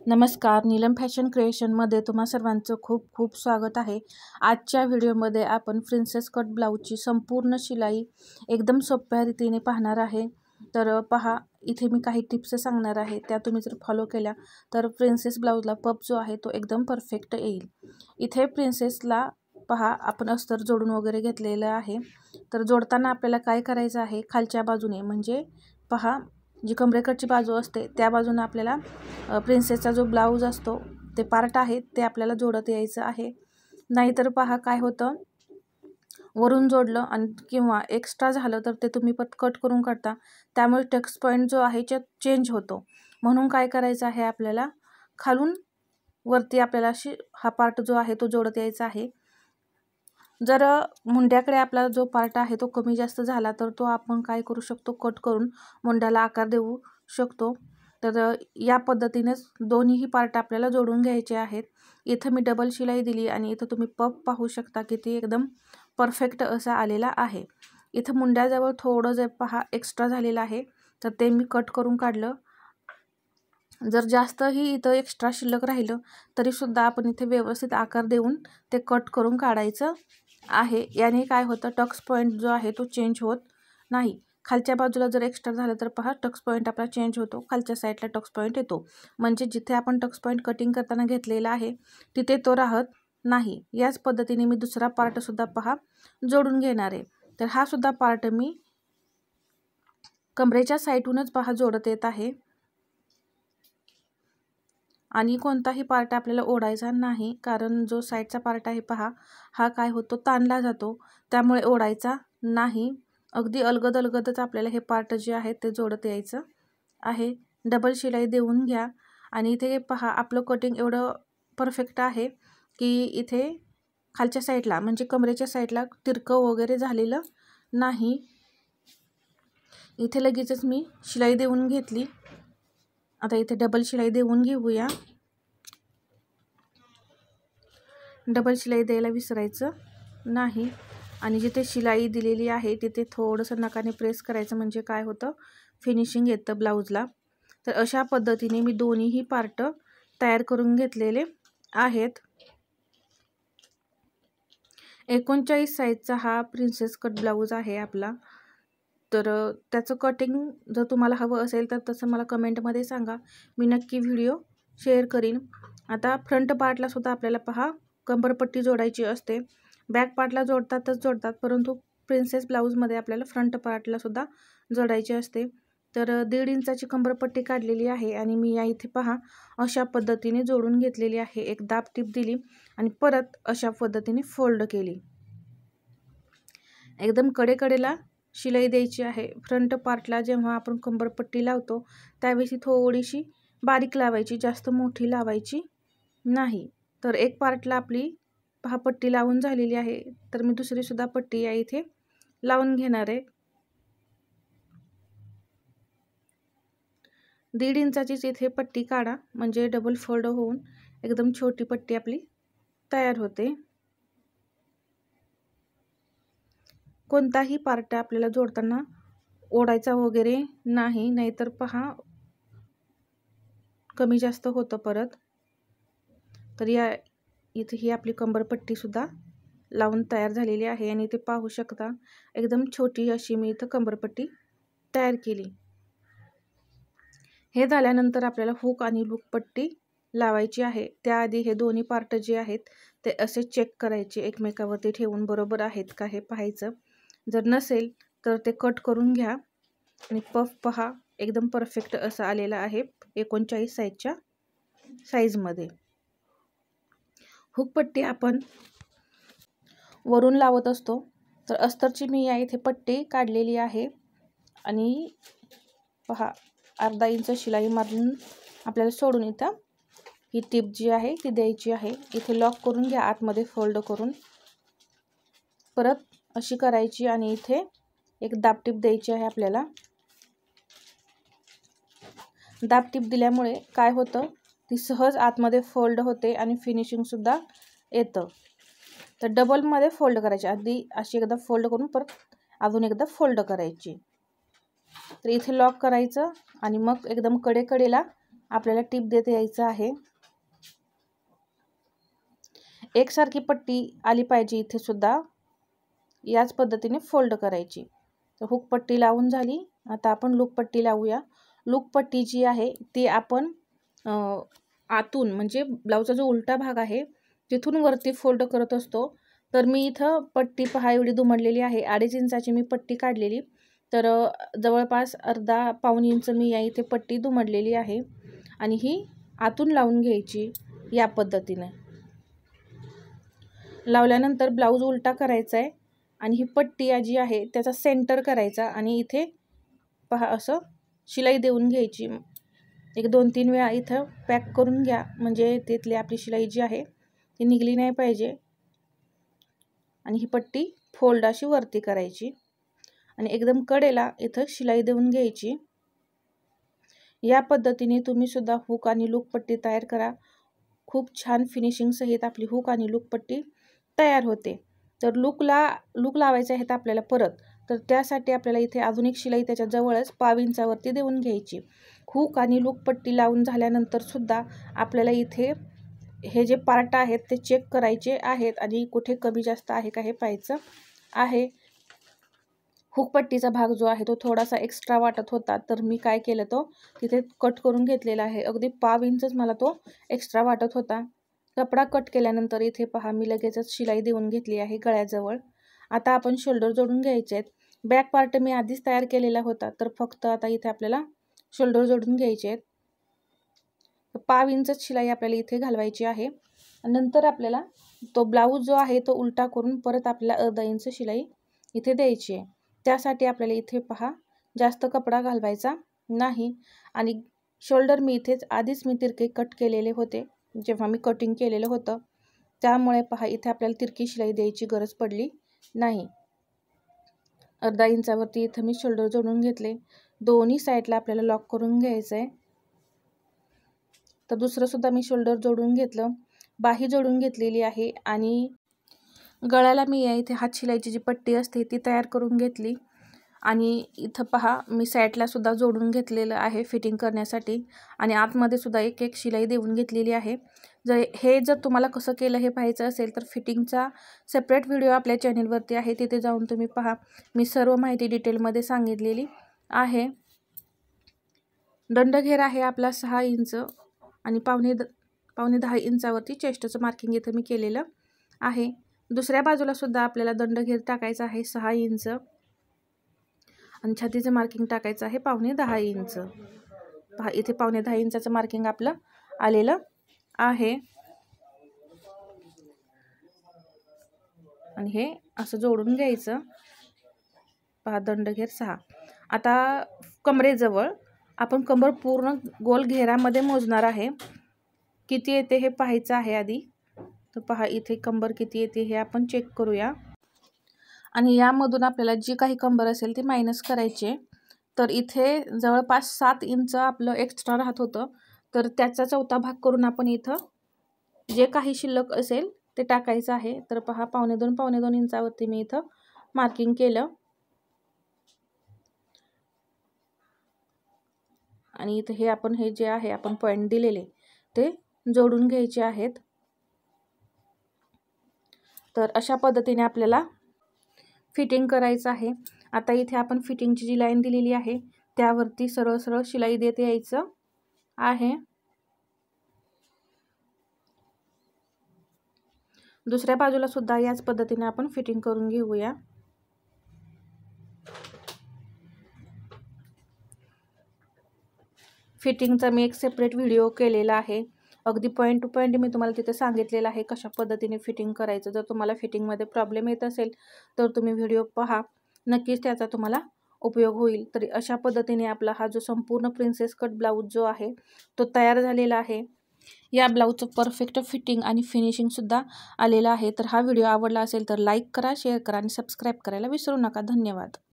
नमस्कार, नीलम फॅशन क्रिएशनमध्ये तुम्हा सर्वांचं खूप खूप स्वागत आहे। आजच्या व्हिडिओमध्ये आपण प्रिन्सेस कट ब्लाऊजची संपूर्ण शिलाई एकदम सोप्या रीतीने पाहणार आहे। तर पहा, इथे मी काही टिप्स सांगणार आहे, त्या तुम्ही जर फॉलो केल्या तर प्रिन्सेस ब्लाऊजला पफ जो आहे तो एकदम परफेक्ट येईल। इथे प्रिन्सेसला पहा, आपण अस्तर जोडून वगैरे घेतलेलं आहे। तर जोडताना आपल्याला काय करायचं आहे, खालच्या बाजूने म्हणजे पहा, जी कमरेकडची बाजू असते त्या बाजूने आपल्याला प्रिन्सेसचा जो ब्लाऊज असतो ते पार्ट आहे ते आपल्याला जोडत यायचं आहे। नाहीतर पहा काय होतं, वरून जोडलं आणि किंवा एक्स्ट्रा झालं तर ते तुम्ही कट करून काढता, त्यामुळे टक्स पॉईंट जो आहे चेंज होतो। म्हणून काय करायचं आहे, आपल्याला खालून वरती आपल्याला हा पार्ट जो आहे तो जोडत यायचा आहे। जर मुंड्याकडे आपला जो पार्ट आहे तो कमी जास्त झाला तर तो आपण काय करू शकतो, कट करून मुंड्याला आकार देऊ शकतो। तर या पद्धतीनेच दोन्हीही पार्ट आपल्याला जोडून घ्यायचे आहेत। इथं मी डबल शिलाई दिली आणि इथं तुम्ही पफ पाहू शकता की ती एकदम परफेक्ट असा आलेला आहे। इथं मुंड्याजवळ थोडं जे पहा एक्स्ट्रा झालेलं आहे तर ते मी कट करून काढलं। जर जास्तही इथं एक्स्ट्रा शिल्लक राहिलं तरी सुद्धा आपण इथे व्यवस्थित आकार देऊन ते कट करून काढायचं आहे। याने काय होतं, टक्स पॉईंट जो आहे तो चेंज होत नाही। खालच्या बाजूला जर एक्स्ट्रा झालं तर पहा, टक्स पॉईंट आपला चेंज होतो, खालच्या साईडला टक्स पॉईंट येतो। म्हणजे जिथे आपण टक्स पॉईंट कटिंग करताना घेतलेला आहे तिथे तो राहत नाही। याच पद्धतीने मी दुसरा पार्ट सुद्धा पहा जोडून घेणार आहे। तर हा सुद्धा पार्ट मी कमरेच्या साईडूनच पहा जोडत येत आहे आणि कोणताही पार्ट आपल्याला ओढायचा नाही, कारण जो साईडचा पार्ट आहे पहा, हा काय होतो, ताणला जातो, त्यामुळे ओढायचा नाही। अगदी अलगद अलगदच आपल्याला हे पार्ट जे आहे ते जोडत यायचं आहे। डबल शिलाई देऊन घ्या आणि इथे पहा, आपलं कटिंग एवढं परफेक्ट आहे की इथे खालच्या साईडला म्हणजे कमरेच्या साईडला तिरकं वगैरे झालेलं नाही। इथे लगेचच मी शिलाई देऊन घेतली। आता इथे डबल शिलाई देऊन घेऊया। डबल शिलाई द्यायला विसरायचं नाही आणि जिथे शिलाई दिलेली आहे तिथे थोडंसं नखाने प्रेस करायचं, म्हणजे काय होतं, फिनिशिंग येतं ब्लाऊजला। तर अशा पद्धतीने मी दोन्हीही पार्ट तयार करून घेतलेले आहेत। 39 साईजचा हा प्रिन्सेस कट ब्लाऊज आहे आपला। तर त्याचं कटिंग जर तुम्हाला हवं असेल तर तसं मला कमेंटमध्ये सांगा, मी नक्की व्हिडिओ शेअर करीन। आता फ्रंट पार्टला सुद्धा आपल्याला पहा कंबरपट्टी जोडायची असते। बॅक पार्टला जोडतात, परंतु प्रिन्सेस ब्लाऊजमध्ये आपल्याला फ्रंट पार्टला सुद्धा जोडायची असते। तर 1.5 इंचाची कंबरपट्टी काढलेली आहे आणि मी या इथे पहा अशा पद्धतीने जोडून घेतलेली आहे। एक दाब टीप दिली आणि परत अशा पद्धतीने फोल्ड केली। एकदम कडेकडेला शिलाई द्यायची आहे। फ्रंट पार्टला जेव्हा आपण कंबरपट्टी लावतो त्यावेळी थोडीशी बारीक लावायची, जास्त मोठी लावायची नाही। तर एक पार्टला आपली पहा पट्टी लावून झालेली आहे, तर मी दुसरी सुद्धा पट्टी या इथे लावून घेणार आहे। 1.5 इंचाचीच इथे पट्टी काढा, म्हणजे डबल फोल्ड होऊन एकदम छोटी पट्टी आपली तयार होते। कोणताही पार्ट आपल्याला जोडताना ओढायचा वगैरे नाही, नाहीतर पहा कमी जास्त होतं परत। तर या इथे ही आपली कंबरपट्टी सुद्धा लावून तयार झालेली आहे आणि इथे पाहू शकता एकदम छोटी अशी मी इथं कंबरपट्टी तयार केली। हे झाल्यानंतर आपल्याला हुक आणि लूप पट्टी लावायची आहे। त्याआधी हे दोन्ही पार्ट जे आहेत ते असे चेक करायचे, एकमेकावरती ठेवून बरोबर आहेत का हे पाहायचं। जर नसेल तर ते कट करून घ्या आणि पफ पहा एकदम परफेक्ट असा आलेला आहे 39 साईजच्या साईजमध्ये। हुक पट्टी आपण वरून लावत असतो, तर अस्तरची मी या इथे पट्टी काढलेली आहे आणि पहा अर्धा इंच शिलाई मारून आपल्याला सोडून इथं ही टीप जी आहे ती द्यायची आहे। इथे लॉक करून घ्या, आतमध्ये फोल्ड करून परत अशी करायची आणि इथे एक दाब टीप द्यायची आहे आपल्याला। दाब टीप दिल्यामुळे काय होतं, ती सहज आतमध्ये फोल्ड होते आणि फिनिशिंग सुद्धा येतं। तर डबलमध्ये फोल्ड करायची, आधी अशी एकदा फोल्ड करून परत अजून एकदा फोल्ड करायची। तर इथे लॉक करायचं आणि मग एकदम कडेकडेला आपल्याला टीप देत यायचं आहे. एकसारखी पट्टी आली पाहिजे इथे सुद्धा. याच पद्धतीने फोल्ड करायची. तर हुक पट्टी लावून झाली. आता आपण लूप पट्टी लावूया. लूप पट्टी जी आहे ती आपण आतून म्हणजे ब्लाऊजचा जो उलटा भाग आहे तिथून वरती फोल्ड करत असतो. तर मी इथं पट्टी पहा एवढी दुमडलेली आहे. 2.5 इंचाची मी पट्टी काढलेली. तर जवळपास अर्धा पाऊण इंच मी या इथे पट्टी दुमडलेली आहे आणि ही आतून लावून घ्यायची या पद्धतीने. लावल्यानंतर ब्लाऊज उलटा करायचा आहे आणि ही पट्टी जी आहे त्याचा सेंटर करायचा आणि इथे पहा असं शिलाई देऊन घ्यायची. एक 2-3 वेळा इथं पॅक करून घ्या म्हणजे तिथली आपली शिलाई जी आहे ती निघली नाही पाहिजे. आणि ही पट्टी फोल्ड अशी वरती करायची आणि एकदम कडेला इथं शिलाई देऊन घ्यायची. या पद्धतीने तुम्ही सुद्धा हुक आणि लूप पट्टी तयार करा. खूप छान फिनिशिंग सहित आपली हुक आणि लूप पट्टी तयार होते. तर लूक लावायचे आहेत आपल्याला परत. तर त्यासाठी आपल्याला इथे अजून एक शिलाई त्याच्या जवळच पाव इंचावरती देऊन घ्यायची. हुक आणि लूप पट्टी लावून झाल्यानंतर सुद्धा आपल्याला इथे हे जे पार्ट आहेत ते चेक करायचे आहेत आणि कुठे कमी जास्त आहे का हे पाहायचं आहे. हुक पट्टीचा भाग जो आहे तो थोडासा एक्स्ट्रा वाटत होता तर मी काय केलं तो तिथे कट करून घेतलेला आहे. अगदी पाव इंचच मला तो एक्स्ट्रा वाटत होता. कपडा कट केल्यानंतर इथे पहा मी लगेचच शिलाई देऊन घेतली आहे गळ्याजवळ. आता आपण शोल्डर जोडून घ्यायचे आहेत. बॅक पार्ट मी आधीच तयार केलेला होता तर फक्त आता इथे आपल्याला शोल्डर जोडून घ्यायचे आहेत. पाव इंचच शिलाई आपल्याला इथे घालवायची आहे. नंतर आपल्याला तो ब्लाऊज जो आहे तो उलटा करून परत आपल्याला अर्धा इंच शिलाई इथे द्यायची आहे. त्यासाठी आपल्याला इथे पहा जास्त कपडा घालवायचा नाही आणि शोल्डर मी इथेच आधीच मी तिरके कट केलेले होते जेव्हा मी कटिंग केलेलं होतं. त्यामुळे पहा इथे आपल्याला तिरकी शिलाई द्यायची गरज पडली नाही. अर्धा इंचावरती इथं मी शोल्डर जोडून घेतले. दोन्ही साईडला आपल्याला लॉक करून घ्यायचं आहे. तर दुसरं सुद्धा मी शोल्डर जोडून घेतलं. बाही जोडून घेतलेली आहे आणि गळ्याला मी या इथे हात शिलाईची जी पट्टी असते ती तयार करून घेतली आणि इथं पहा मी साईडला सुद्धा जोडून घेतलेलं आहे फिटिंग करण्यासाठी आणि आतमध्ये सुद्धा एक शिलाई देऊन घेतलेली आहे. जर तुम्हाला कसं केलं हे पाहायचं असेल तर फिटिंगचा सेपरेट व्हिडिओ आपल्या चॅनलवरती आहे. तिथे जाऊन तुम्ही पहा. मी सर्व माहिती डिटेलमध्ये सांगितलेली आहे. दंडघेर आहे आपला 6 इंच आणि पावणे 10 इंचावरती चेस्टचं मार्किंग इथं मी केलेलं आहे. दुसऱ्या बाजूला सुद्धा आपल्याला दंडघेर टाकायचा आहे 6 इंच आणि छातीचं मार्किंग टाकायचं आहे पावणे 10 इंच. पहा इथे पावणे 10 इंचाचं मार्किंग आपलं आलेलं आहे आणि हे असं जोडून घ्यायचं. पहा दंडघेर 6. आता कमरेजवळ आपण कंबर पूर्ण गोल घेरामध्ये मोजणार आहे. किती येते हे पाहायचं आहे आधी. तर पहा इथे कंबर किती येते हे आपण चेक करूया आणि यामधून आपल्याला जी काही कंबर असेल ती मायनस करायची. तर इथे जवळपास 7 इंच आपलं एक्स्ट्रा राहत होतं तर त्याचा 4था भाग करून आपण इथं जे काही शिल्लक असेल ते टाकायचं आहे. तर पहा पावणे 2 इंचावरती मी इथं मार्किंग केलं आणि इथे हे आपण हे जे आहे आपण पॉईंट दिलेले ते जोडून घ्यायचे आहेत. तर अशा पद्धतीने आपल्याला फिटिंग करायचं आहे. आता इथे आपण फिटिंगची जी लाईन दिलेली आहे त्यावरती सरळ सरळ शिलाई देत यायचं आहे. दुसऱ्या बाजूला सुद्धा याच पद्धतीने आपण फिटिंग करून घेऊया. फिटिंगचा मी एक सेपरेट व्हिडिओ केलेला आहे. अगदी पॉईंट टू पॉईंट मी तुम्हाला तिथे सांगितलेलं आहे कशा पद्धतीने फिटिंग करायचं. जर तुम्हाला फिटिंगमध्ये प्रॉब्लेम येत असेल तर तुम्ही व्हिडिओ पहा. नक्कीच त्याचा तुम्हाला उपयोग होईल. तरी अशा पद्धतीने आपला हा जो संपूर्ण प्रिन्सेस कट ब्लाऊज जो आहे तो तयार झालेला आहे. या ब्लाऊजचं परफेक्ट फिटिंग आणि फिनिशिंगसुद्धा आलेलं आहे. तर हा व्हिडिओ आवडला असेल तर लाईक करा, शेअर करा आणि सबस्क्राईब करायला विसरू नका. धन्यवाद.